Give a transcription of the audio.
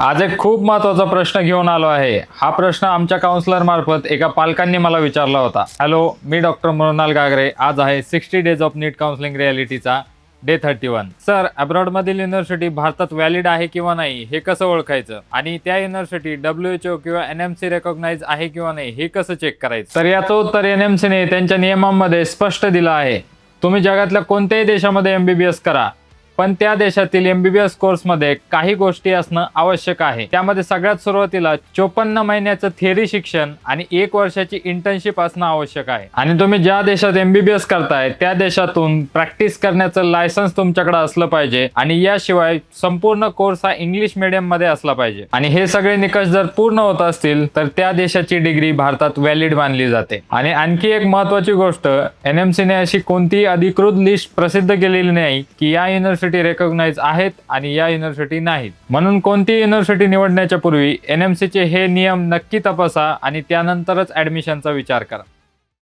आज एक खूप महत्त्वाचा प्रश्न घेऊन आलो आहे. हा प्रश्न आमच्या काउन्सिलर मार्फत एका पालकांनी मला विचारला होता. हॅलो, मी डॉक्टर मृणाल गागरे. आज आहे 60 डेज ऑफ नीट काउन्सिलिंग रियालिटीचा डे 31. सर, अब्रॉडमधील युनिव्हर्सिटी भारतात व्हॅलिड आहे किंवा नाही हे कसं ओळखायचं? आणि त्या युनिव्हर्सिटी WHO किंवा NMC रेकॉग्नाइज आहे किंवा नाही हे कसं चेक करायचं? तर याचं उत्तर NMCने त्यांच्या नियमांमध्ये स्पष्ट दिलं आहे. तुम्ही जगातल्या कोणत्याही देशामध्ये MBBS करा, पण त्या देशातील MBBS कोर्समध्ये काही गोष्टी असणं आवश्यक आहे. त्यामध्ये सगळ्यात सुरुवातीला 54 महिन्याचं थिअरी शिक्षण आणि 1 वर्षाची इंटर्नशिप असणं आवश्यक आहे. आणि तुम्ही ज्या देशात MBBS करताय त्या देशातून प्रॅक्टिस करण्याचं लायसन्स तुमच्याकडे असलं पाहिजे. आणि याशिवाय संपूर्ण कोर्स हा इंग्लिश मीडियम मध्ये असला पाहिजे. आणि हे सगळे निकष जर पूर्ण होत असतील तर त्या देशाची डिग्री भारतात व्हॅलिड मानली जाते. आणि आणखी एक महत्त्वाची गोष्ट, NMCने अशी कोणतीही अधिकृत लिस्ट प्रसिद्ध केलेली नाही की या युनिव्हर्सिटी रेकॉग्नाइज आहेत आणि या युनिव्हर्सिटी नाहीत. म्हणून कोणती युनिव्हर्सिटी निवडण्याच्या पूर्वी NMCचे हे नियम नक्की तपासा आणि त्यानंतरच ऍडमिशनचा विचार करा.